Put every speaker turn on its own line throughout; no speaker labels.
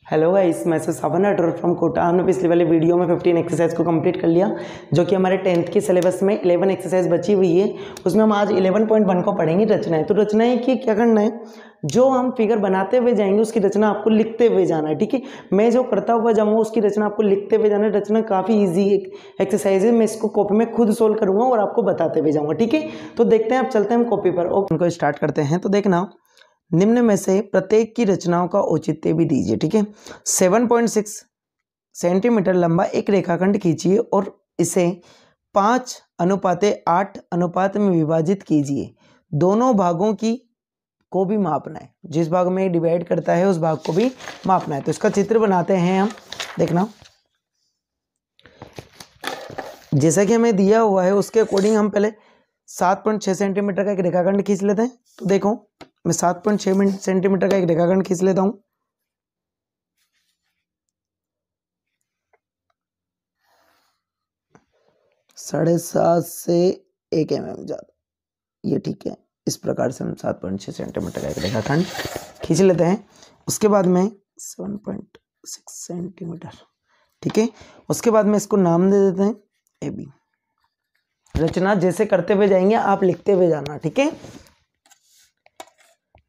Hello guys, मैं सावन अटर from Kota. हमने पिछले वाले वीडियो में 15 एक्सरसाइज को कंप्लीट कर लिया, जो कि हमारे 10th के सिलेबस में 11 एक्सरसाइज बची हुई है। उसमें हम आज 11.1 को पढ़ेंगे, रचनाएं। तो रचनाएं की क्या करना है, जो हम फिगर बनाते हुए जाएंगे उसकी रचना आपको लिखते हुए जाना है। ठीक है, मैं जो करता हुआ जाऊँगा उसकी रचना आपको लिखते हुए जाना है। रचना काफ़ी ईजी एक्सरसाइज है, मैं इसको कॉपी में खुद सोल्व करूँगा और आपको बताते हुए जाऊँगा। ठीक है, तो देखते हैं, अब चलते हैं हम कॉपी पर और उनको स्टार्ट करते हैं। तो देखना, निम्न में से प्रत्येक की रचनाओं का औचित्य भी दीजिए। ठीक है, 7.6 सेंटीमीटर लंबा एक रेखाखंड खींचिए और इसे 5:8 अनुपात में विभाजित कीजिए। दोनों भागों की को भी मापना है, जिस भाग में डिवाइड करता है उस भाग को भी मापना है। तो इसका चित्र बनाते हैं हम। देखना, जैसा कि हमें दिया हुआ है उसके अकॉर्डिंग हम पहले 7.6 सेंटीमीटर का एक रेखाखंड खींच लेते हैं। तो देखो, मैं 7.6 सेंटीमीटर का एक रेखाखंड खींच लेता हूं। साढ़े 7 से 1 mm ज्यादा, ये ठीक है। इस प्रकार से हम 7.6 सेंटीमीटर का एक रेखाखंड खींच लेते हैं। उसके बाद में 7.6 सेंटीमीटर, ठीक है। उसके बाद में इसको नाम दे देते हैं ए बी। रचना जैसे करते हुए जाएंगे, आप लिखते हुए जाना। ठीक है,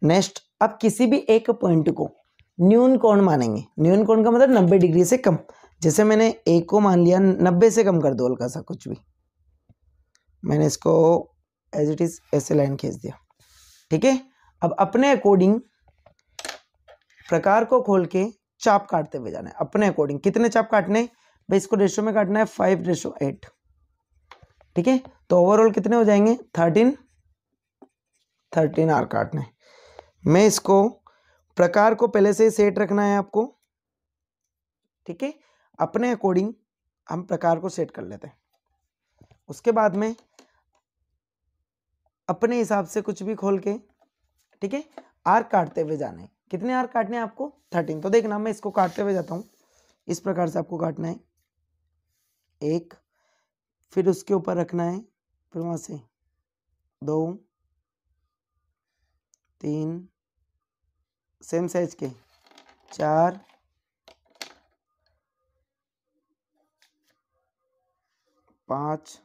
नेक्स्ट, अब किसी भी एक पॉइंट को न्यून कोण मानेंगे। न्यून कोण का मतलब 90 डिग्री से कम। जैसे मैंने ए को मान लिया 90 से कम कर दो, हल्का सा कुछ भी, मैंने इसको एज इट इज ऐसे लाइन खींच दिया। ठीक है, अब अपने अकॉर्डिंग प्रकार को खोल के चाप काटते हुए जाना है। अपने अकॉर्डिंग कितने चाप काटने भाई, इसको रेशो में काटना है 5:8। ठीक है, तो ओवरऑल कितने हो जाएंगे 13 आर काटने। मैं इसको प्रकार को पहले से सेट रखना है आपको। ठीक है, अपने अकॉर्डिंग हम प्रकार को सेट कर लेते हैं। उसके बाद में अपने हिसाब से कुछ भी खोल के, ठीक है, आर काटते हुए जाने। कितने आर काटने हैं आपको 13। तो देखना, मैं इसको काटते हुए जाता हूं। इस प्रकार से आपको काटना है, एक, फिर उसके ऊपर रखना है, फिर वहां से 2, 3, सेम साइज के 4, 5,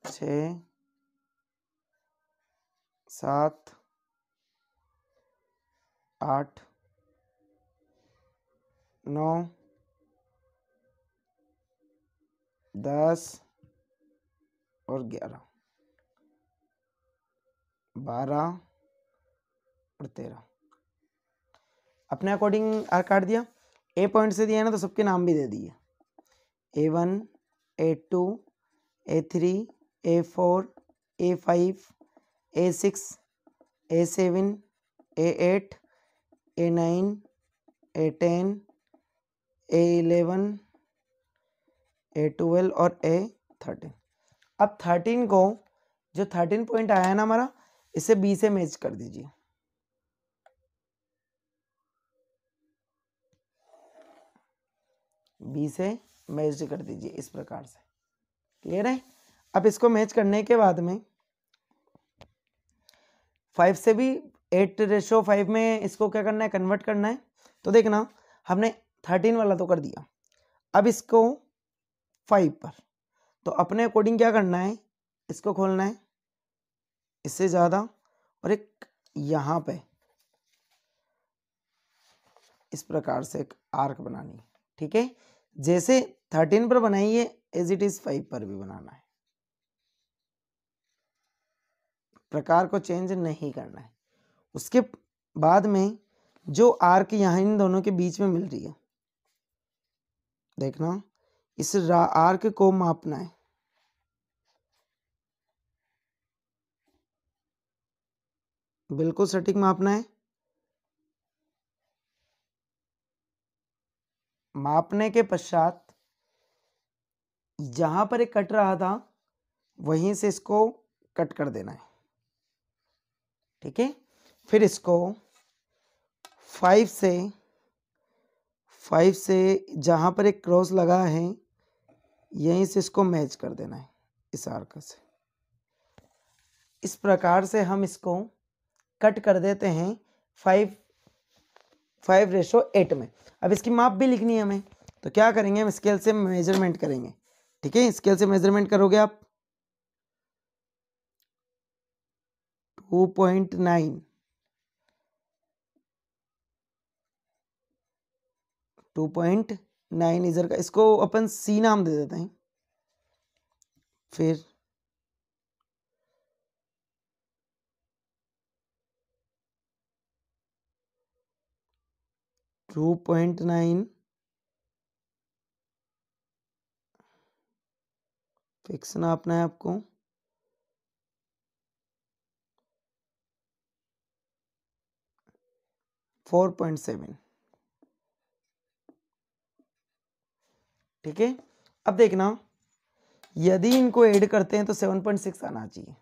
6, 7, 8, 9, 10 और 11, 12 और 13। अपने अकॉर्डिंग आर काट दिया। ए पॉइंट से दिया है ना, तो सबके नाम भी दे दिए। A1, A2, A3, A4, A5, A6, A7, A8, A9, A10, A11, A12 और A13। अब 13 को, जो 13 पॉइंट आया है ना हमारा, इसे B से मैच कर दीजिए। B से मैच कर दीजिए इस प्रकार से। क्लियर है? अब इसको मैच करने के बाद में 5 से भी 8:5 में इसको क्या करना है, कन्वर्ट करना है। तो देखना, हमने 13 वाला तो कर दिया, अब इसको 5 पर, तो अपने अकॉर्डिंग क्या करना है, इसको खोलना है इससे ज़्यादा, और एक यहाँ पे इस प्रकार से एक आर्क बनानी है। ठीक है, जैसे 13 पर बनाइए एज इट इज 5 पर भी बनाना है। प्रकार को चेंज नहीं करना है। उसके बाद में जो आर्क यहाँ इन दोनों के बीच में मिल रही है, देखना, इस आर्क को मापना है। बिल्कुल सटीक मापना है। मापने के पश्चात जहां पर एक कट रहा था वहीं से इसको कट कर देना है। ठीक है, फिर इसको 5 से जहां पर एक क्रॉस लगा है यहीं से इसको मैच कर देना है इस आर्क से। इस प्रकार से हम इसको कट कर देते हैं 5 5:8 में। अब इसकी माप भी लिखनी है हमें, तो क्या करेंगे, हम स्केल से मेजरमेंट करेंगे। ठीक है, स्केल से मेजरमेंट करोगे आप 2.9 2.9 इधर का, इसको अपन सी नाम दे देते हैं। फिर 2.9 फिक्स नापना है आपको। फोर 4.7। ठीक है, अब देखना यदि इनको ऐड करते हैं तो 7.6 आना चाहिए।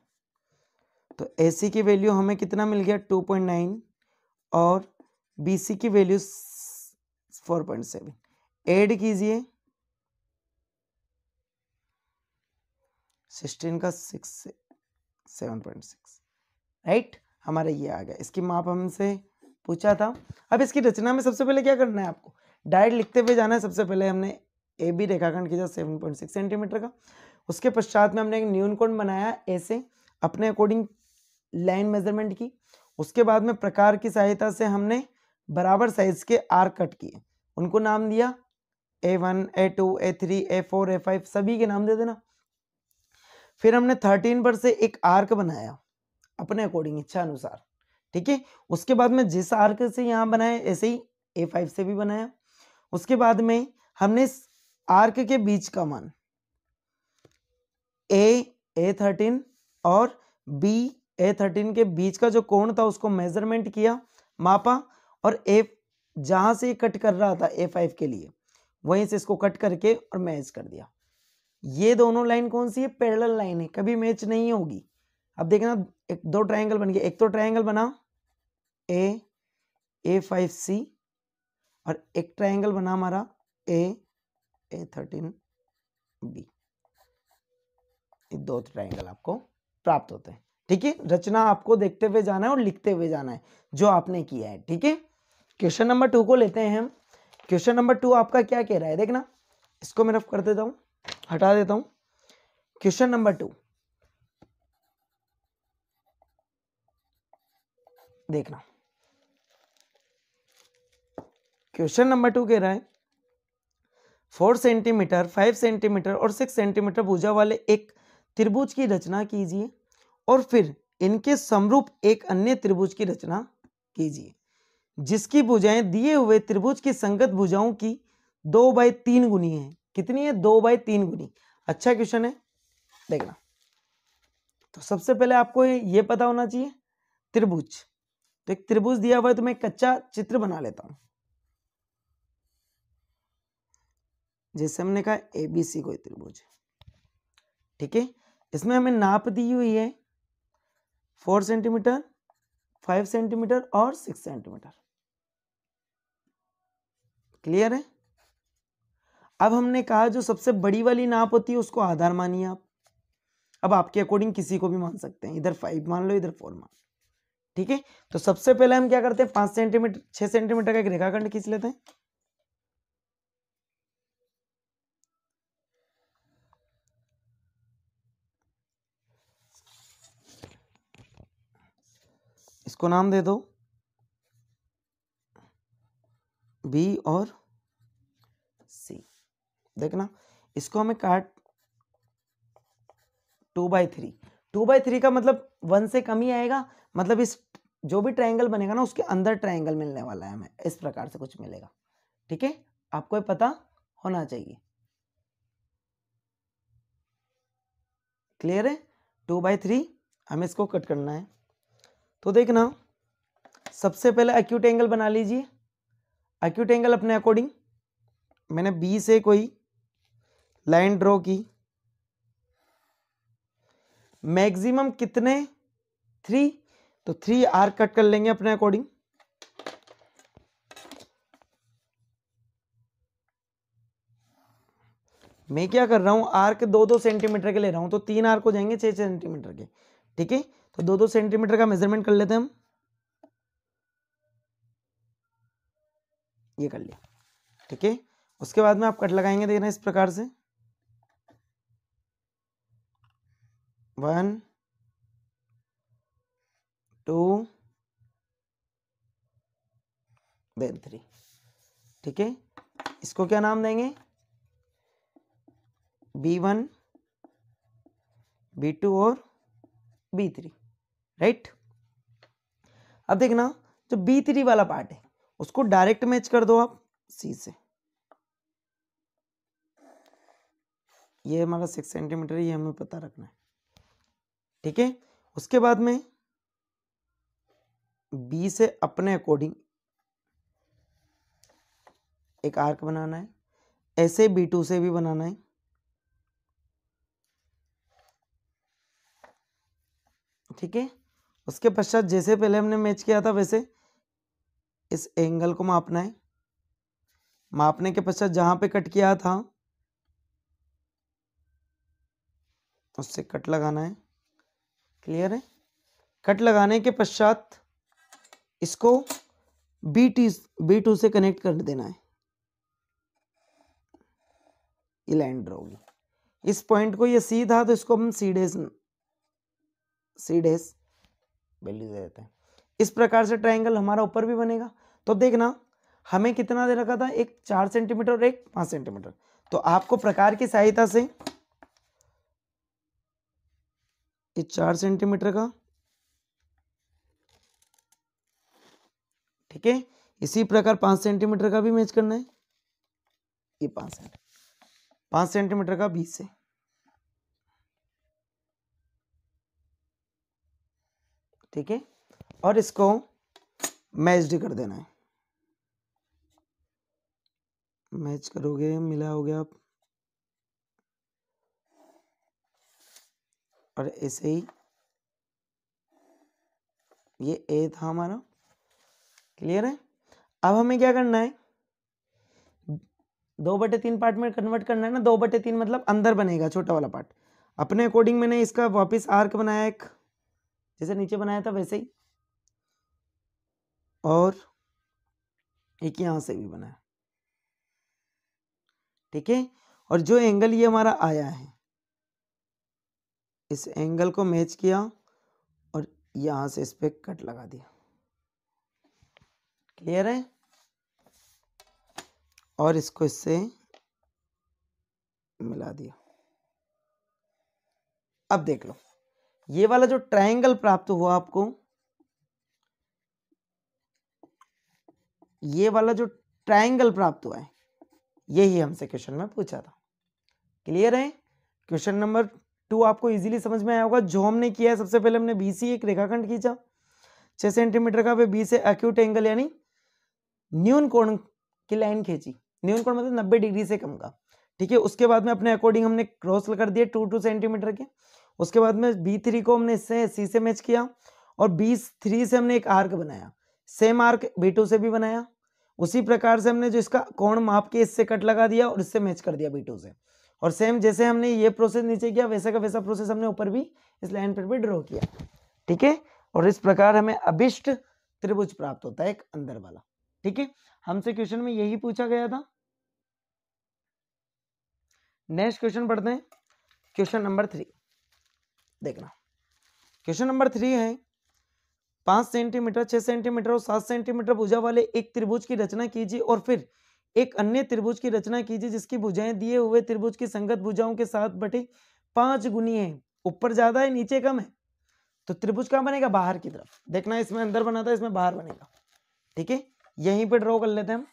तो AC की वैल्यू हमें कितना मिल गया, 2.9, और BC की वैल्यू 4.7। ऐड कीजिए 16 का 6 से 7.6, राइट, हमारा ये आ गया। इसकी माप हमसे पूछा था। अब इसकी रचना में सबसे पहले क्या करना है आपको, डायरेक्ट लिखते हुए जाना है। सबसे पहले हमने AB रेखाखंड खींचा 7.6 सेंटीमीटर का। उसके पश्चात में हमने एक न्यून कोण बनाया ऐसे अपने अकॉर्डिंग लाइन मेजरमेंट की। उसके बाद में प्रकार की सहायता से हमने बराबर साइज के आर्क कट किए, उनको नाम दिया A1, A2, A3, A4, A5, सभी के नाम दे देना। फिर हमने 13 पर से एक आर्क बनाया अपने अकॉर्डिंग इच्छा अनुसार। ठीक है, उसके बाद में जिस आर्क से यहाँ बनाया ऐसे ही A5 से भी बनाया। उसके बाद में हमने इस आर्क के बीच का मान A13 और A13 के बीच का जो कोण था उसको मेजरमेंट किया, मापा, और जहां से कट कर रहा था A5 के लिए वहीं से इसको कट करके और मैच कर दिया। ये दोनों लाइन कौन सी है, पैरेलल लाइन है, कभी मैच नहीं होगी। अब देखना दो ट्रायंगल बन गए। एक तो ट्रायंगल बना A5C और एक ट्रायंगल बना हमारा A13B। दो ट्रायंगल आपको प्राप्त होते हैं। ठीक है, रचना आपको देखते हुए जाना है और लिखते हुए जाना है जो आपने किया है। ठीक है, क्वेश्चन नंबर 2 को लेते हैं हम। क्वेश्चन नंबर 2 आपका क्या कह रहा है, देखना, इसको मैं रफ कर देता हूं, हटा देता हूं। क्वेश्चन नंबर 2 देखना, क्वेश्चन नंबर 2 कह रहा है 4 सेंटीमीटर, 5 सेंटीमीटर और 6 सेंटीमीटर भुजा वाले एक त्रिभुज की रचना कीजिए और फिर इनके समरूप एक अन्य त्रिभुज की रचना कीजिए जिसकी भुजाएं दिए हुए त्रिभुज की संगत भुजाओं की 2/3 गुनी है। कितनी है, 2/3 गुनी। अच्छा क्वेश्चन है, देखना। तो सबसे पहले आपको ये पता होना चाहिए त्रिभुज। तो एक त्रिभुज दिया हुआ है, तो मैं कच्चा चित्र बना लेता हूं। जैसे हमने कहा ABC कोई त्रिभुज है। ठीक है, इसमें हमें नाप दी हुई है 4 सेंटीमीटर, 5 सेंटीमीटर और 6 सेंटीमीटर। क्लियर है। अब हमने कहा जो सबसे बड़ी वाली नाप होती है उसको आधार मानिए आप। अब आपके अकॉर्डिंग किसी को भी मान सकते हैं, इधर 5 मान लो, इधर 4 मान लो। ठीक है, तो सबसे पहले हम क्या करते हैं, 5 सेंटीमीटर 6 सेंटीमीटर का एक रेखाखंड खींच लेते हैं। इसको नाम दे दो B और C। देखना, इसको हमें काट 2/3। 2/3 का मतलब 1 से कम ही आएगा, मतलब इस जो भी ट्रायंगल बनेगा ना उसके अंदर ट्रायंगल मिलने वाला है हमें, इस प्रकार से कुछ मिलेगा। ठीक है, आपको पता होना चाहिए। क्लियर है, 2/3 हमें इसको कट करना है। तो देखना, सबसे पहले एक्यूट एंगल बना लीजिए। एक्यूट एंगल अपने अकॉर्डिंग मैंने B से कोई लाइन ड्रॉ की, मैक्सिमम कितने 3, तो 3 आर्क कट कर लेंगे अपने अकॉर्डिंग। मैं क्या कर रहा हूं, आर्क 2-2 सेंटीमीटर के ले रहा हूं, तो 3 आर्क हो जाएंगे 6 सेंटीमीटर के। ठीक है, तो 2-2 सेंटीमीटर का मेजरमेंट कर लेते हैं हम। ये कर लिया, ठीक है। उसके बाद में आप कट लगाएंगे, देखना इस प्रकार से 1 2 देन 3, ठीक है। इसको क्या नाम देंगे, B1 B2 और B3, राइट। अब देखना जो B3 वाला पार्ट है उसको डायरेक्ट मैच कर दो आप C से। ये हमारा 6 सेंटीमीटर, ये हमें पता रखना है, ठीक है। उसके बाद में B से अपने अकॉर्डिंग एक आर्क बनाना है, ऐसे B2 से भी बनाना है, ठीक है। उसके पश्चात जैसे पहले हमने मैच किया था वैसे इस एंगल को मापना है। मापने के पश्चात जहां पे कट किया था उससे कट लगाना है, क्लियर है। कट लगाने के पश्चात इसको B2 से कनेक्ट कर देना है, ये लाइन ड्रॉ होगी। इस पॉइंट को, ये C था तो इसको हम C डैश वैल्यू दे देते हैं। इस प्रकार से ट्रायंगल हमारा ऊपर भी बनेगा। तो देखना हमें कितना दे रखा था, एक 4 सेंटीमीटर और एक 5 सेंटीमीटर। तो आपको प्रकार की सहायता से ये 4 सेंटीमीटर का, ठीक है, इसी प्रकार 5 सेंटीमीटर का भी मैच करना है, ये 5 सेंटीमीटर का बीच से, ठीक है। और इसको मैच्ड कर देना है, मैच करोगे, मिलाओगे आप, और ऐसे ही ये ए था हमारा, क्लियर है। अब हमें क्या करना है, 2/3 पार्ट में कन्वर्ट करना है ना। 2/3 मतलब अंदर बनेगा छोटा वाला पार्ट। अपने अकॉर्डिंग मैंने इसका वापस आर्क बनाया, एक जैसे नीचे बनाया था वैसे ही, और एक यहां से भी बनाया, ठीक है। और जो एंगल ये हमारा आया है, इस एंगल को मैच किया और यहां से इस पे कट लगा दिया, क्लियर है। और इसको इससे मिला दिया। अब देख लो ये वाला जो ट्रायंगल प्राप्त हुआ आपको, ये वाला जो ट्रायंगल प्राप्त हुआ है, यही हमसे क्वेश्चन में पूछा था, क्लियर है। क्वेश्चन नंबर 2 आपको इजीली समझ में आया होगा। जो हमने किया है, सबसे पहले हमने BC एक रेखाखंड खींचा 6 सेंटीमीटर का, B से एक्यूट एंगल यानी न्यून कोण की लाइन खींची। न्यून कोण मतलब 90 डिग्री से कम का, ठीक है। उसके बाद में अपने अकॉर्डिंग हमने क्रॉस कर दिए 2 सेंटीमीटर के। उसके बाद में B3 को हमने इससे C से मैच किया, और B3 से हमने एक आर्क बनाया, सेम आर्क B2 से भी बनाया। उसी प्रकार से हमने जो इसका कोण माप के इससे कट लगा दिया और इससे मैच कर दिया B2 से। और सेम जैसे हमने ये प्रोसेस नीचे किया, वैसा का वैसा प्रोसेस हमने ऊपर भी इस लाइन पर भी ड्रॉ किया, ठीक है। और इस प्रकार हमें अभिष्ट त्रिभुज प्राप्त होता है, एक अंदर वाला, ठीक है। हमसे क्वेश्चन में यही पूछा गया था। नेक्स्ट क्वेश्चन पढ़ते हैं, क्वेश्चन नंबर 3। देखना क्वेश्चन नंबर 3 है, 5 सेंटीमीटर, 6 सेंटीमीटर और 7 सेंटीमीटर भुजा वाले एक त्रिभुज की रचना कीजिए, और फिर एक अन्य त्रिभुज की रचना कीजिए जिसकी भुजाएं दिए हुए त्रिभुज की संगत भुजाओं के 7/5 गुनी है। ऊपर ज्यादा है, नीचे कम है, तो त्रिभुज कहां बनेगा, बाहर की तरफ। देखना इसमें अंदर बना था, इसमें बाहर बनेगा, ठीक है। यहीं पे ड्रॉ कर लेते हैं हम।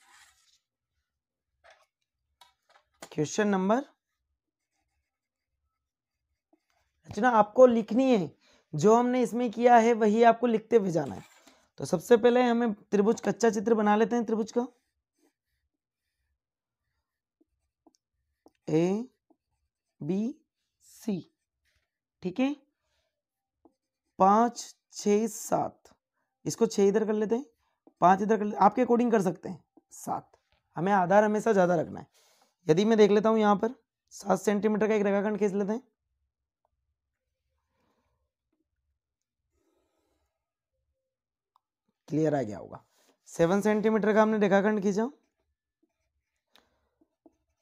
क्वेश्चन नंबर, रचना आपको लिखनी है, जो हमने इसमें किया है वही आपको लिखते हुए जाना है। तो सबसे पहले हमें त्रिभुज कच्चा चित्र बना लेते हैं, त्रिभुज का ABC, ठीक है। 5 6 7, इसको 6 इधर कर लेते हैं, 5 इधर कर लेते हैं, आपके अकॉर्डिंग कर सकते हैं 7। हमें आधार हमेशा ज्यादा रखना है। यदि मैं देख लेता हूं यहां पर 7 सेंटीमीटर का एक रेखाखंड खींच लेते हैं, क्लियर आ गया होगा। 7 सेंटीमीटर का हमने रेखाखंड खींचा,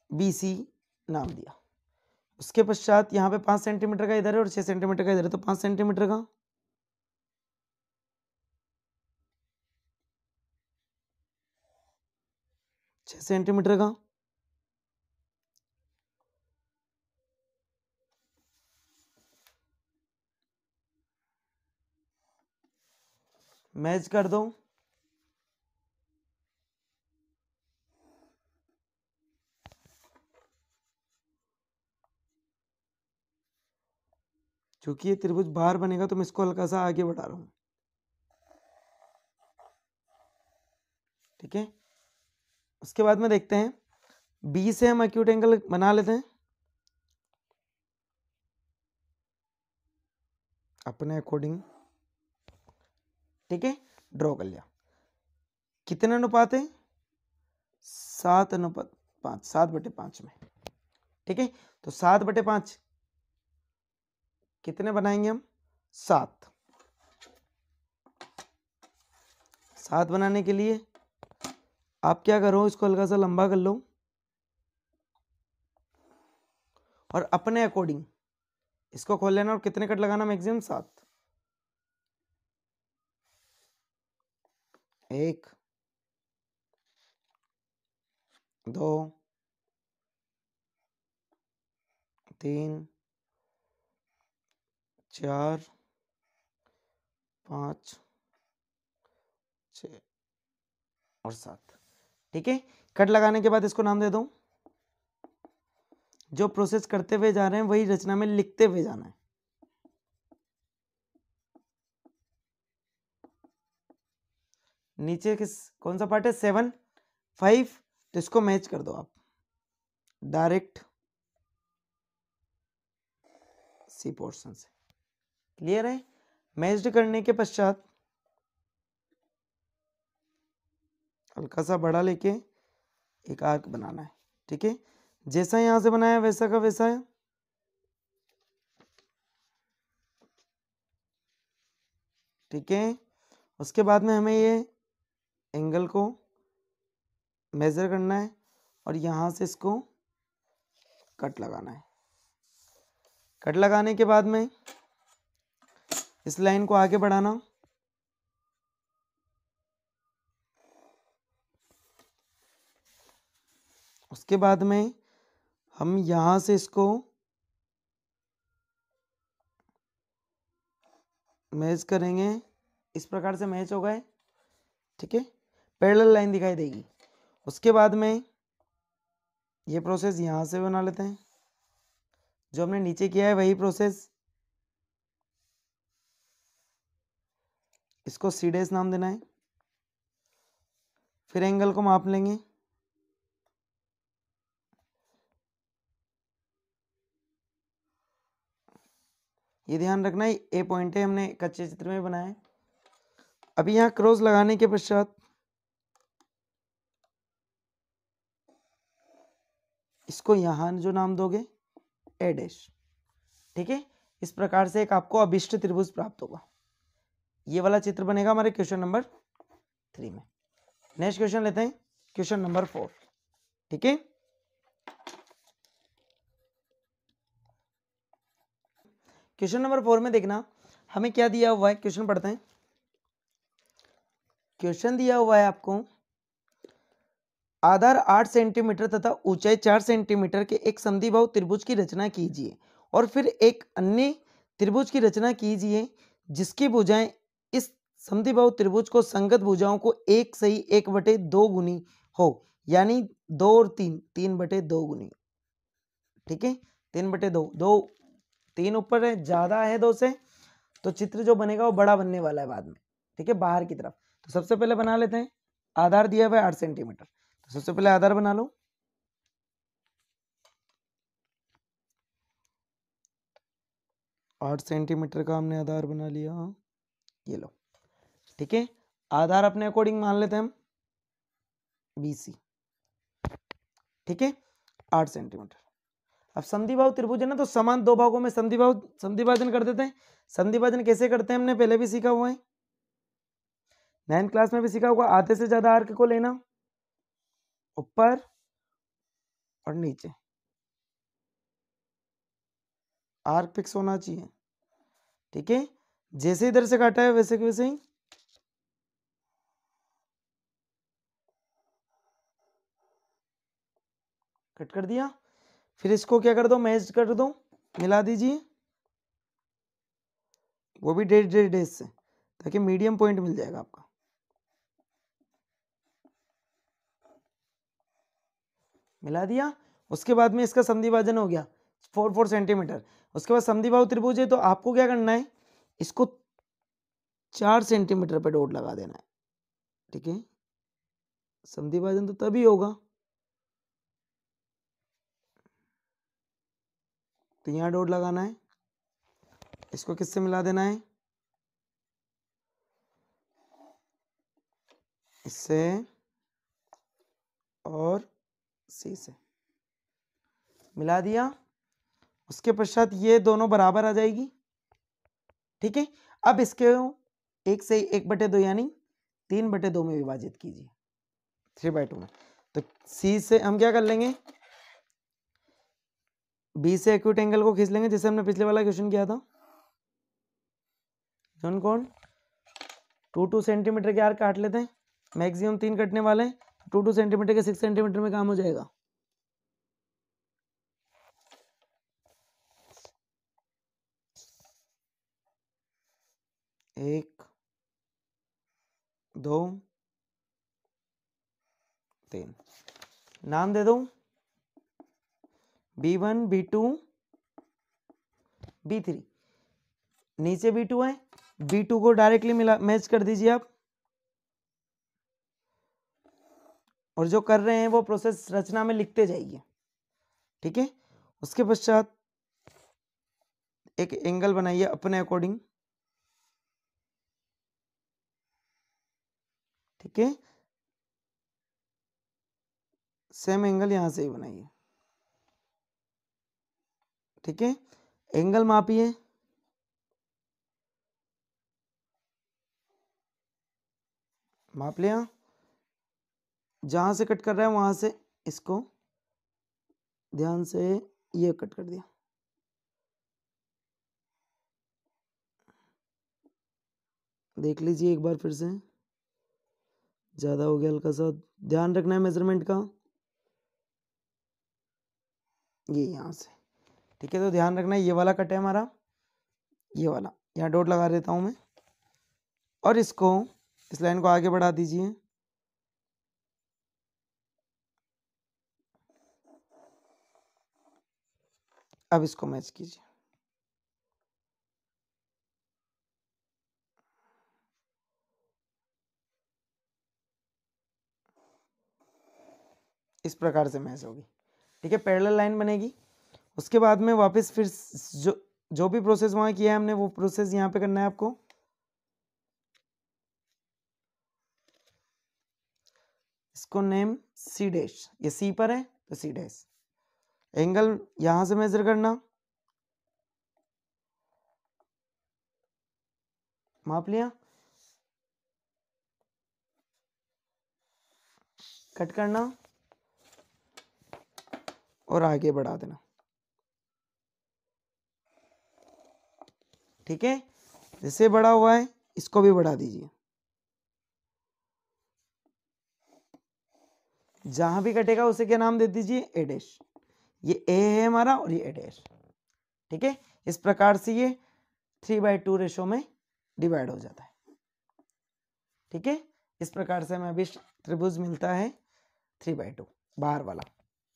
BC नाम दिया। उसके पश्चात यहाँ पे 5 सेंटीमीटर का इधर है और 6 सेंटीमीटर का इधर है, तो 5 सेंटीमीटर का 6 सेंटीमीटर का मैच कर दो। क्योंकि ये त्रिभुज बाहर बनेगा तो मैं इसको हल्का सा आगे बढ़ा रहा हूं, ठीक है। उसके बाद में देखते हैं बी से हम एक्यूट एंगल बना लेते हैं अपने अकॉर्डिंग, ठीक है। ड्रॉ कर लिया। कितने अनुपात है? 7:5, 7/5 में, ठीक है। तो 7/5 कितने बनाएंगे हम? 7। 7 बनाने के लिए आप क्या करो, इसको हल्का सा लंबा कर लो और अपने अकॉर्डिंग इसको खोल लेना और कितने कट लगाना? मैक्सिमम 7। 1 2 3 4 5 6 और 7, ठीक है। कट लगाने के बाद इसको नाम दे दो। जो प्रोसेस करते हुए जा रहे हैं वही रचना में लिखते हुए जाना है। नीचे कौन सा पार्ट है? 7 5, तो इसको मैच कर दो आप डायरेक्ट सी पोर्शन से। क्लियर है? मैच्ड करने के पश्चात हल्का सा बड़ा लेके एक आर्क बनाना है, ठीक है। जैसा यहां से बनाया वैसा का वैसा है, ठीक है। उसके बाद में हमें ये एंगल को मेजर करना है और यहां से इसको कट लगाना है। कट लगाने के बाद में इस लाइन को आगे बढ़ाना, उसके बाद में हम यहां से इसको मैच करेंगे। इस प्रकार से मैच हो गए, ठीक है। पैरेलल लाइन दिखाई देगी। उसके बाद में ये प्रोसेस यहां से बना लेते हैं। जो हमने नीचे किया है वही प्रोसेस, इसको C' नाम देना है। फिर एंगल को माप लेंगे, ये ध्यान रखना है ए पॉइंट है, हमने कच्चे चित्र में बनाया है। अभी यहाँ क्रॉस लगाने के पश्चात इसको यहां जो नाम दोगे A', ठीक है। इस प्रकार से एक आपको अभिष्ट त्रिभुज प्राप्त होगा। ये वाला चित्र बनेगा हमारे क्वेश्चन नंबर 3 में। नेक्स्ट क्वेश्चन लेते हैं, क्वेश्चन नंबर 4, ठीक है। क्वेश्चन नंबर 4 में देखना हमें क्या दिया हुआ है। क्वेश्चन पढ़ते हैं। क्वेश्चन दिया हुआ है आपको, आधार 8 सेंटीमीटर तथा ऊंचाई 4 सेंटीमीटर के एक समद्विबाहु त्रिभुज की रचना कीजिए और फिर एक अन्य त्रिभुज की रचना कीजिए जिसकी भुजाएं इस समद्विबाहु त्रिभुज को संगत भुजाओं को 1:1/2 गुनी हो, यानी 2 और 3 3/2 गुनी, ठीक है। 3/2, 2 3 ऊपर है, ज्यादा है 2 से, तो चित्र जो बनेगा वो बड़ा बनने वाला है बाद में, ठीक है, बाहर की तरफ। तो सबसे पहले बना लेते हैं। आधार दिया हुआ है 8 सेंटीमीटर, तो सबसे पहले आधार बना लो। आठ सेंटीमीटर का हमने आधार बना लिया, ये लो, ठीक है। आधार अपने अकॉर्डिंग मान लेते हैं हम BC, ठीक है, 8 सेंटीमीटर। अब संधिबाहु त्रिभुज है ना, तो समान दो भागों में संधिभाजन कर देते हैं। संधिभाजन कैसे करते हैं हमने पहले भी सीखा हुआ है, 9th क्लास में भी सीखा होगा। आधे से ज्यादा आर्क को लेना ऊपर और नीचे आर्क फिक्स होना चाहिए। ठीक है, जैसे इधर से काटा है वैसे के वैसे ही कट कर दिया। फिर इसको क्या कर दो, मैच कर दो, मिला दीजिए, वो भी डेढ़ डेढ़ डेढ़ से, ताकि मीडियम पॉइंट मिल जाएगा आपका। मिला दिया। उसके बाद में इसका संधिभाजन हो गया 4 सेंटीमीटर। उसके बाद संधिबाहु त्रिभुज है तो आपको क्या करना है, इसको 4 सेंटीमीटर पे डॉट लगा देना है। ठीक है, संधिभाजन तो तभी होगा, तो यहां डॉट लगाना है। इसको किससे मिला देना है, इससे और सी से मिला दिया। उसके पश्चात ये दोनों बराबर आ जाएगी। ठीक है, अब इसके 1 से 1/2 यानी 3/2 में विभाजित कीजिए 3/2 में। तो सी से हम क्या कर लेंगे, बी से एक्यूट एंगल को खींच लेंगे, जैसे हमने पिछले वाला क्वेश्चन किया था। जौन कौन 2 सेंटीमीटर के आर्क काट लेते हैं, मैक्सिमम 3 कटने वाले हैं, 2 सेंटीमीटर के 6 सेंटीमीटर में काम हो जाएगा। एक, 2, 3, नाम दे दो B1 B2 B3। नीचे B2 है, B2 को डायरेक्टली मिला मैच कर दीजिए आप, और जो कर रहे हैं वो प्रोसेस रचना में लिखते जाइए। ठीक है, उसके पश्चात एक एंगल बनाइए अपने अकॉर्डिंग। ठीक है, सेम एंगल यहां से ही बनाइए। ठीक है, एंगल मापिए, माप लिया, जहां से कट कर रहा है वहां से इसको ध्यान से ये कट कर दिया। देख लीजिए एक बार फिर से, ज्यादा हो गया हल्का सा, ध्यान रखना है मेजरमेंट का, ये यहां से। ठीक है, तो ध्यान रखना है ये वाला कट है हमारा, ये वाला, यहाँ डॉट लगा देता हूं मैं, और इसको इस लाइन को आगे बढ़ा दीजिए। अब इसको मैच कीजिए। इस प्रकार से मैच होगी। ठीक है, पैरेलल लाइन बनेगी। उसके बाद में वापस फिर जो भी प्रोसेस वहां किया है हमने वो प्रोसेस यहाँ पे करना है आपको। इसको नेम सी डैश, ये सी पर है तो सी डैश। एंगल यहां से मेजर करना, माप लिया, कट करना और आगे बढ़ा देना। ठीक है, जैसे बढ़ा हुआ है इसको भी बढ़ा दीजिए, जहां भी कटेगा उसे क्या नाम दे दीजिए, ए डैश। ये ए है हमारा और ये ए डैश। ठीक है, इस प्रकार से ये 3/2 रेशो में डिवाइड हो जाता है। ठीक है, इस प्रकार से हमें अभी त्रिभुज मिलता है 3/2 बाहर वाला।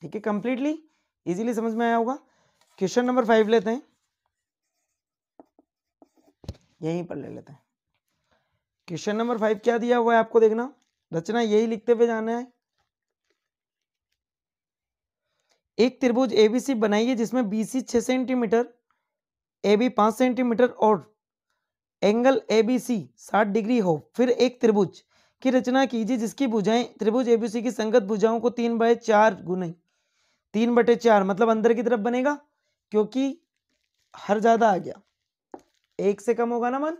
ठीक है, कंप्लीटली इजीली समझ में आया होगा। क्वेश्चन नंबर 5 लेते हैं, यहीं पर ले लेते हैं। क्वेश्चन नंबर 5 क्या दिया हुआ है आपको देखना, रचना यही लिखते हुए जाना है। एक त्रिभुज एबीसी बनाइए जिसमें बीसी 6 सेंटीमीटर, AB 5 सेंटीमीटर और एंगल एबीसी 60 डिग्री हो। फिर एक त्रिभुज की रचना कीजिए जिसकी भुजाएं त्रिभुज एबीसी की संगत भुजाओं को 3/4 गुने 3/4 मतलब अंदर की तरफ बनेगा, क्योंकि हर ज्यादा आ गया, एक से कम होगा ना मन।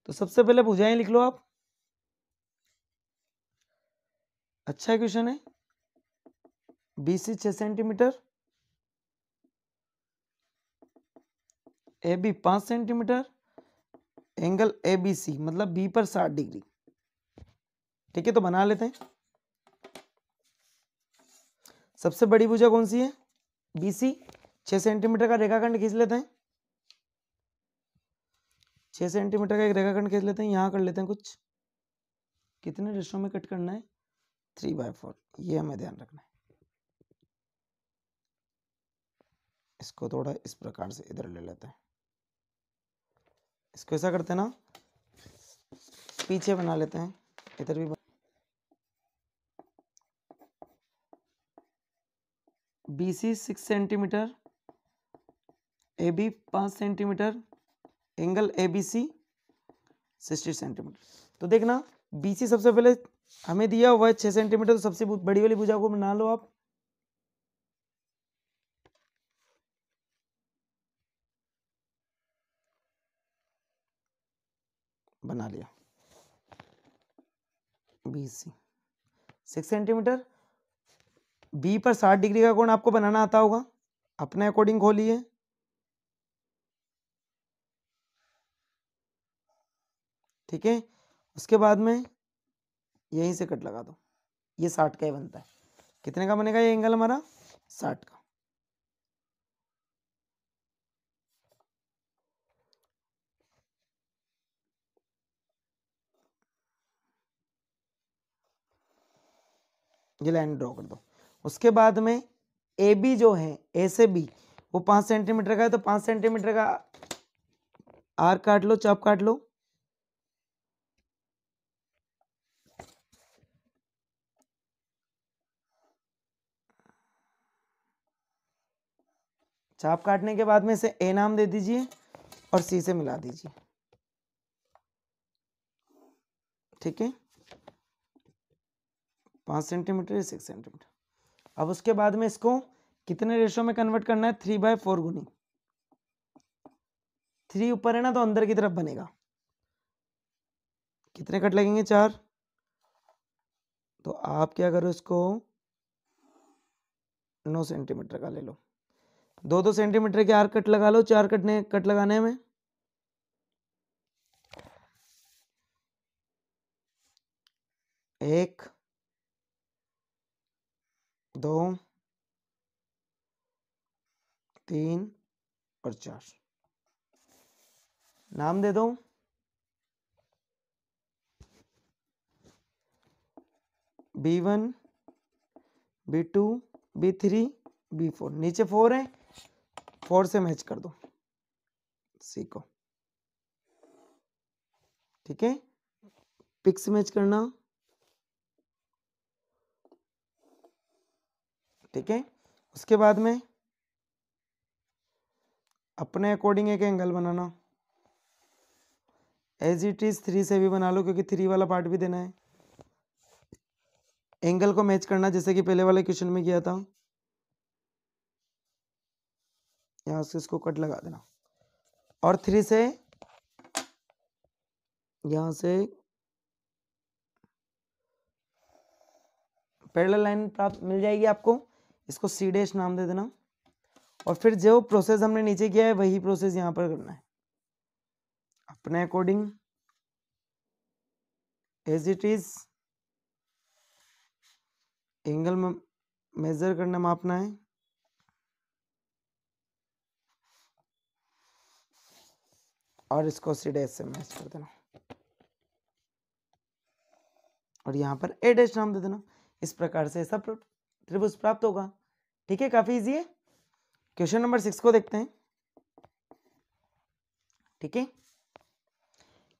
तो सबसे पहले भुजाएं लिख लो आप। अच्छा क्वेश्चन है, BC 6 centimetre, AB 5 centimetre, angle ABC मतलब B पर 60 डिग्री। ठीक है, तो बना लेते हैं। सबसे बड़ी भुजा कौन सी है? BC। 6 सेंटीमीटर का रेखाखंड खींच लेते हैं। 6 सेंटीमीटर का एक रेखाखंड खींच लेते हैं। यहाँ कर लेते हैं कुछ, कितने रेशो में कट करना है? 3/4। ये हमें ध्यान रखना है। इसको थोड़ा इस प्रकार से इधर ले लेते हैं। इसको ऐसा करते हैं ना, पीछे बना लेते हैं, इधर भी BC 6 centimetre, AB 5 centimetre, angle ABC 60 centimetre. तो देखना, BC सबसे पहले हमें दिया हुआ है 6 सेंटीमीटर, तो सबसे बड़ी वाली भुजा को बना लो आप। बना लिया। BC 6 सेंटीमीटर, B पर 60 डिग्री का कोण आपको बनाना आता होगा, अपने अकॉर्डिंग खोलिए। ठीक है, उसके बाद में यहीं से कट लगा दो। ये 60 का ही बनता है। कितने का बनेगा ये एंगल हमारा? 60 का। ये लाइन ड्रॉ कर दो। उसके बाद में AB जो है, A से B, वो 5 सेंटीमीटर का है, तो 5 सेंटीमीटर का आर्क काट लो, चाप काट लो। चाप काटने के बाद में इसे A नाम दे दीजिए और C से मिला दीजिए। ठीक है, 5 सेंटीमीटर, 6 सेंटीमीटर। अब उसके बाद में इसको कितने रेशो में कन्वर्ट करना है? 3/4 गुनी। 3 ऊपर है ना, तो अंदर की तरफ बनेगा। कितने कट लगेंगे? 4। तो आप क्या करो, इसको 9 सेंटीमीटर का ले लो। 2-2 सेंटीमीटर के आर्क कट लगा लो, 4 कट लगाने में। एक, 2, 3 और 4। नाम दे दो। B1, B2, B3, B4। नीचे 4 है, 4 से मैच कर दो C को। ठीक है, पिक्स मैच करना। ठीक है, उसके बाद में अपने अकॉर्डिंग एक एंगल बनाना। एज इट इज 3 से भी बना लो, क्योंकि 3 वाला पार्ट भी देना है। एंगल को मैच करना, जैसे कि पहले वाले क्वेश्चन में किया था। यहां से इसको कट लगा देना और 3 से यहां से पैरेलल लाइन प्राप्त मिल जाएगी आपको। इसको C' नाम दे देना। और फिर जो प्रोसेस हमने नीचे किया है, वही प्रोसेस यहां पर करना है अपने according. As it is angle में मेजर करना, मापना है। और इसको C' से मैच कर देना और यहाँ पर A' नाम दे देना। इस प्रकार से सब त्रिभुज प्राप्त होगा। ठीक है, काफी इजी है। क्वेश्चन नंबर 6 को देखते हैं। ठीक है,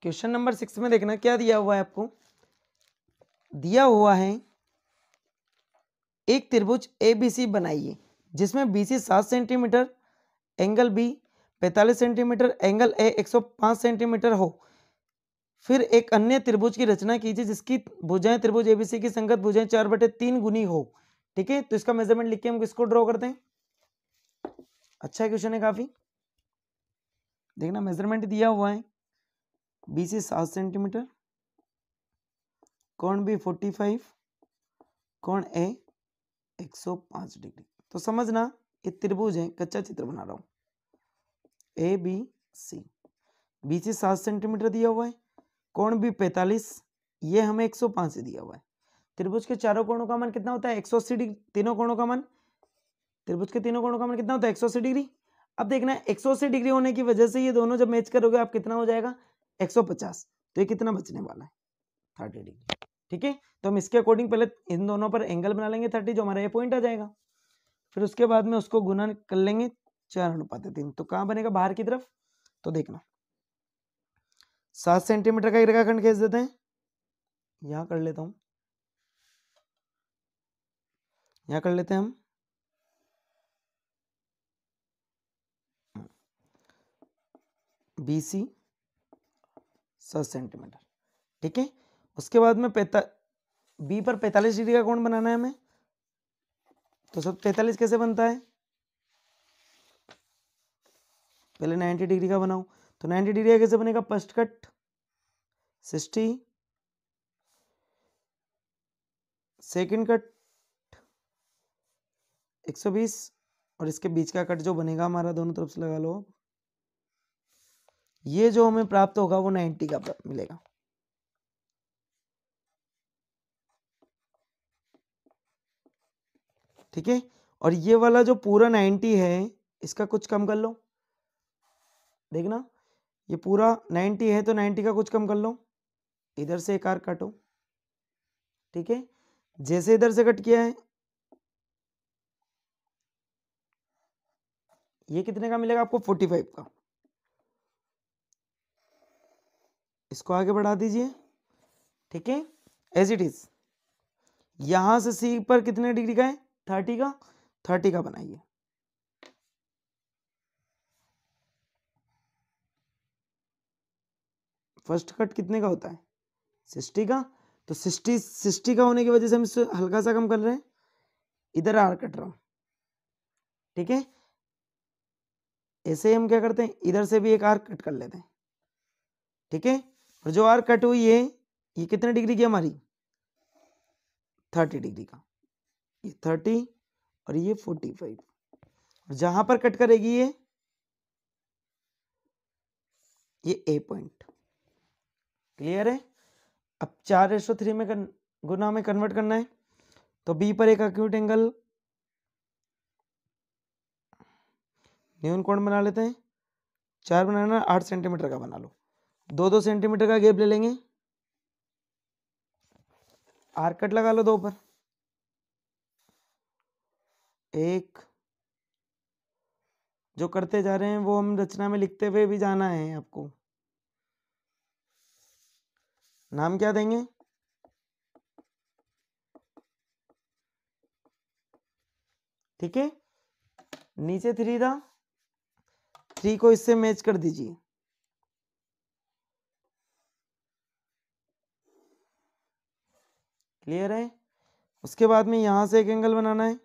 क्वेश्चन नंबर 6 में देखना क्या दिया हुआ है आपको। दिया हुआ है एक त्रिभुज ABC बनाइए, जिसमें BC 7 centimetre, angle B 45 centimetre, angle A 105 centimetre हो। फिर एक अन्य त्रिभुज की रचना कीजिए, जिसकी भुजाएं त्रिभुज ABC की संगत भुजाएं 4/3 गुनी हो। ठीक है, तो इसका मेजरमेंट लिख के हम किसको ड्रॉ करते हैं। अच्छा क्वेश्चन है काफी। देखना, मेजरमेंट दिया हुआ है। BC 7 सेंटीमीटर, कोण B 45, कोण A 105 डिग्री। तो समझना ये त्रिभुज है, कच्चा चित्र बना रहा हूं, A B C, BC 7 centimetre दिया हुआ है, कोण भी 45, ये हमें 105 से दिया हुआ है। त्रिभुज के चारों कोणों का मान कितना होता है? 180 डिग्री। तीनों कोणों का मान, त्रिभुज के तीनों कोणों का मान कितना होता है? 180 डिग्री। अब देखना है 180 डिग्री होने की वजह से ये दोनों जब मैच करोगे आप कितना हो जाएगा? 150। तो ये कितना बचने वाला है? 30 डिग्री। ठीक है, तो हम इसके अकॉर्डिंग पहले इन दोनों पर एंगल बना लेंगे 30, जो हमारा ये पॉइंट आ जाएगा। फिर उसके बाद में उसको गुना कर लेंगे 4:3। तो कहां बनेगा? बाहर की तरफ। तो देखना 7 सेंटीमीटर का एक रेखाखंड खींच देते हैं, यहां कर लेता हूं, यहां कर लेते हैं हम। BC 7 centimetre. ठीक है, उसके बाद में बी पर 45 डिग्री का कोण बनाना है हमें। तो सब 45 कैसे बनता है? पहले 90 डिग्री का बनाओ। तो 90 डिग्री का कैसे बनेगा? फर्स्ट कट 60, सेकंड कट 120, और इसके बीच का कट जो बनेगा हमारा, दोनों तरफ से लगा लो। ये जो हमें प्राप्त होगा वो 90 का मिलेगा। ठीक है, और ये वाला जो पूरा 90 है इसका कुछ कम कर लो। देखना ये पूरा 90 है तो 90 का कुछ कम कर लो, इधर से एक आर्क काटो। ठीक है, जैसे इधर से कट किया है, ये कितने का मिलेगा आपको? 45 का। इसको आगे बढ़ा दीजिए। ठीक है, एज इट इज। यहां से सी पर कितने डिग्री का है? 30 का। 30 का बनाइए। फर्स्ट कट कितने का होता है? 60 का। तो 60 का होने की वजह से हम इससे हल्का सा कम कर रहे हैं, इधर आर कट रहा हूं। ठीक है, ऐसे हम क्या करते हैं, इधर से भी एक आर कट कर लेते हैं। ठीक है, और जो आर कट हुई है ये कितने डिग्री की हमारी? 30 डिग्री का। ये 30 और ये 45, और जहां पर कट करेगी ये ए पॉइंट। क्लियर है? अब 4:3 में गुना में कन्वर्ट करना है, तो बी पर एक एक्यूट एंगल न्यून कोण बना लेते हैं। 4 बनाना, 8 सेंटीमीटर का बना लो। 2-2 सेंटीमीटर का गैप ले लेंगे, आर कट लगा लो 2 पर। एक जो करते जा रहे हैं वो हम रचना में लिखते हुए भी जाना है आपको। नाम क्या देंगे? ठीक है, नीचे 3 था, 3 को इससे मैच कर दीजिए। क्लियर है? उसके बाद में यहां से एक एंगल बनाना है,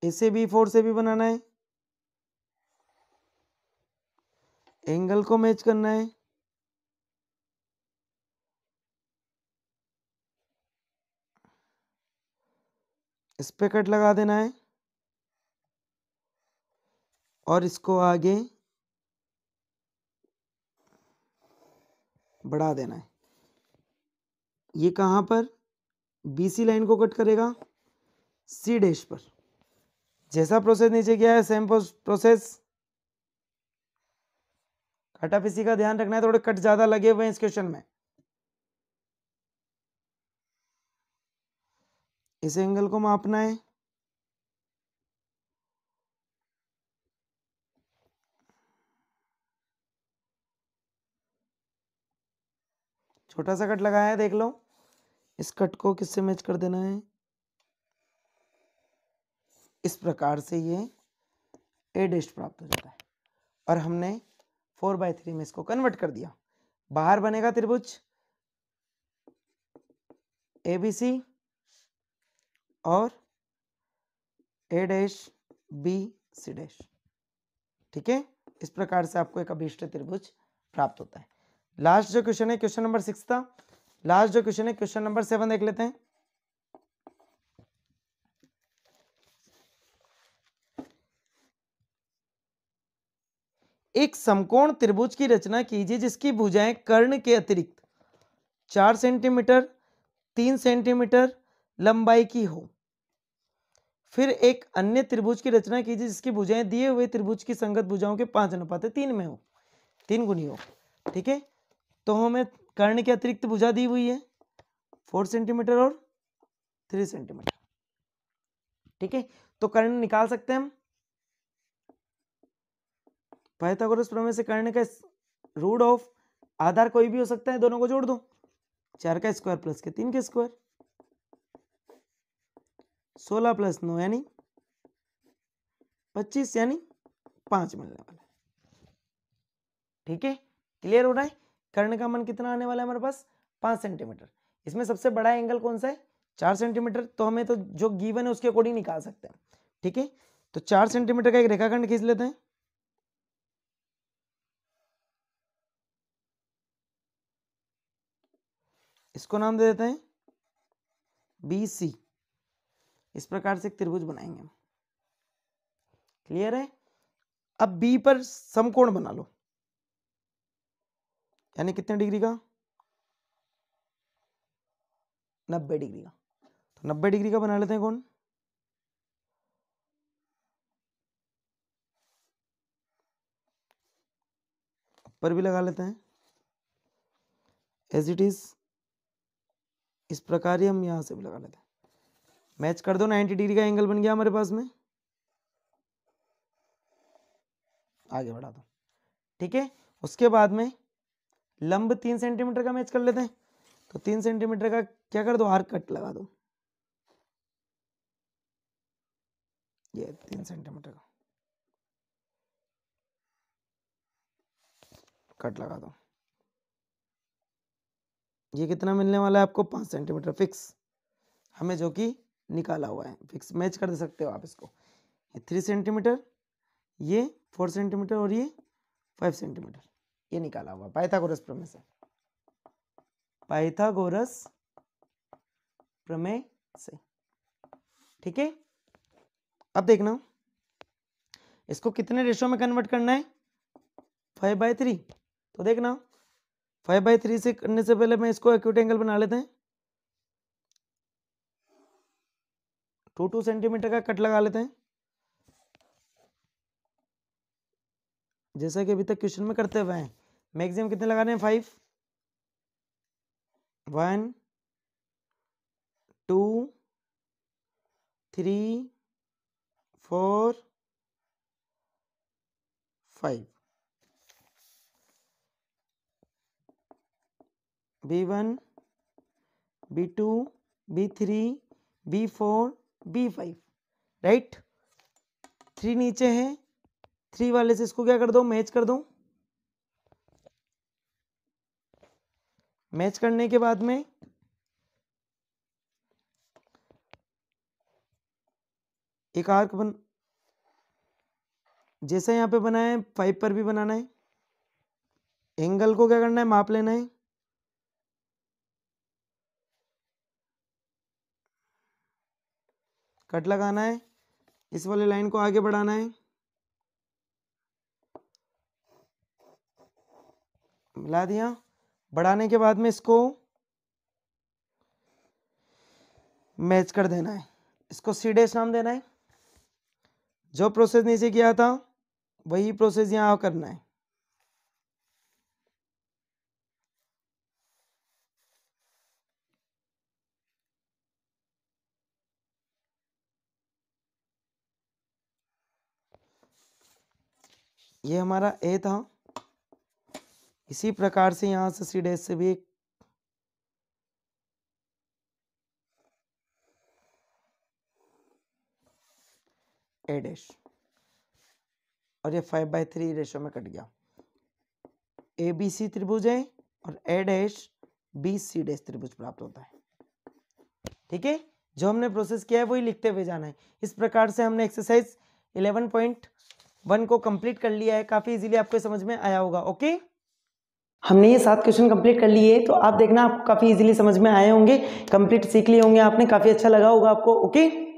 इसे भी 4 से भी बनाना है, एंगल को मैच करना है। इस पे कट लगा देना है और इसको आगे बढ़ा देना है। ये कहां पर? BC लाइन को कट करेगा C डैश पर। जैसा प्रोसेस नीचे किया है सेम प्रोसेस। कटापीसी का ध्यान रखना है, थोड़े कट ज्यादा लगे हुए हैं इस क्वेश्चन में। इस एंगल को मापना है, छोटा सा कट लगाया है, देख लो। इस कट को किससे मैच कर देना है? इस प्रकार से ये ए डैश प्राप्त हो जाता है, और हमने 4/3 में इसको कन्वर्ट कर दिया। बाहर बनेगा त्रिभुज ABC और A डैश BC डैश। ठीक है, इस प्रकार से आपको एक अभीष्ट त्रिभुज प्राप्त होता है। लास्ट जो क्वेश्चन है, क्वेश्चन नंबर 6 था, लास्ट जो क्वेश्चन है क्वेश्चन नंबर 7 देख लेते हैं। एक समकोण त्रिभुज की रचना कीजिए जिसकी भुजाएं कर्ण के अतिरिक्त 4 सेंटीमीटर 3 सेंटीमीटर लंबाई की हो। फिर एक अन्य त्रिभुज की रचना कीजिए जिसकी भुजाएं दिए हुए त्रिभुज की संगत भुजाओं के 5:3 में हो, 3 गुनी हो। ठीक है, तो हमें कर्ण के अतिरिक्त भुजा दी हुई है 4 सेंटीमीटर और 3 सेंटीमीटर। ठीक है, तो कर्ण निकाल सकते हैं हम। पाइथागोरस प्रमेय से कर्ण का रूट ऑफ आधार कोई भी हो सकता है, दोनों को जोड़ दो, 4 का स्क्वायर प्लस के 3 के स्क्वायर, 16 प्लस 9 यानी 25 यानी 5 मिलने वाला है। ठीक है, क्लियर हो रहा है। कर्ण का मान कितना आने वाला है हमारे पास 5 सेंटीमीटर। इसमें सबसे बड़ा एंगल कौन सा है 4 सेंटीमीटर, तो हमें तो जो गिवन है उसके अकॉर्डिंग निकाल सकते हैं। ठीक है, तो 4 सेंटीमीटर का एक रेखाखंड खींच लेते हैं। इसको नाम दे देते हैं BC। इस प्रकार से एक त्रिभुज बनाएंगे हम। क्लियर है। अब B पर समकोण बना लो, यानी कितने डिग्री का 90 डिग्री का। तो 90 डिग्री का बना लेते हैं कौन, ऊपर भी लगा लेते हैं एज इट इज। इस प्रकार ही हम यहां से भी लगा लेते हैं। मैच कर दो, 90 डिग्री का एंगल बन गया हमारे पास में। आगे बढ़ा दो। ठीक है, उसके बाद में लंब 3 सेंटीमीटर का मैच कर लेते हैं। तो 3 सेंटीमीटर का क्या कर दो, आर्क कट लगा दो। ये 3 सेंटीमीटर का कट लगा दो। ये कितना मिलने वाला है आपको 5 सेंटीमीटर फिक्स, हमें जो कि निकाला हुआ है फिक्स। मैच कर दे सकते हो आप इसको। ये 3 सेंटीमीटर, ये 4 सेंटीमीटर और ये 5 सेंटीमीटर, ये निकाला हुआ पाइथागोरस प्रमेय से। पाइथागोरस प्रमेय से। ठीक है, अब देखना इसको कितने रेशो में कन्वर्ट करना है 5/3। तो देखना 5/3 से करने से पहले मैं इसको एक्यूट एंगल बना लेते हैं। 2 सेंटीमीटर का कट लगा लेते हैं, जैसा कि अभी तक क्वेश्चन में करते हुए हैं। मैक्सिमम कितने लगा रहे हैं 5, 1 2 3 4 5। B1 B2 B3 B4 B5, right. 3 नीचे है, 3 वाले से इसको क्या कर दो, मैच कर दो। मैच करने के बाद में एक आर्क बन, जैसे यहां पे बनाया है 5 पर भी बनाना है। एंगल को क्या करना है, माप लेना है। कट लगाना है, इस वाले लाइन को आगे बढ़ाना है, मिला दिया। बढ़ाने के बाद में इसको मैच कर देना है, इसको C' नाम देना है। जो प्रोसेस नीचे किया था वही प्रोसेस यहां करना है। ये हमारा A था, इसी प्रकार से यहां से C' से भी एक A' और ये 5/3 रेशो में कट गया। ABC त्रिभुज है और A'BC' त्रिभुज प्राप्त होता है। ठीक है, जो हमने प्रोसेस किया है वही लिखते हुए जाना है। इस प्रकार से हमने एक्सरसाइज 11.1 को कंप्लीट कर लिया है। काफी इजीली आपको समझ में आया होगा। ओके। हमने ये 7 क्वेश्चन कंप्लीट कर लिए, तो आप देखना आपको काफ़ी इजीली समझ में आए होंगे, कंप्लीट सीख लिए होंगे आपने, काफ़ी अच्छा लगा होगा आपको। ओके।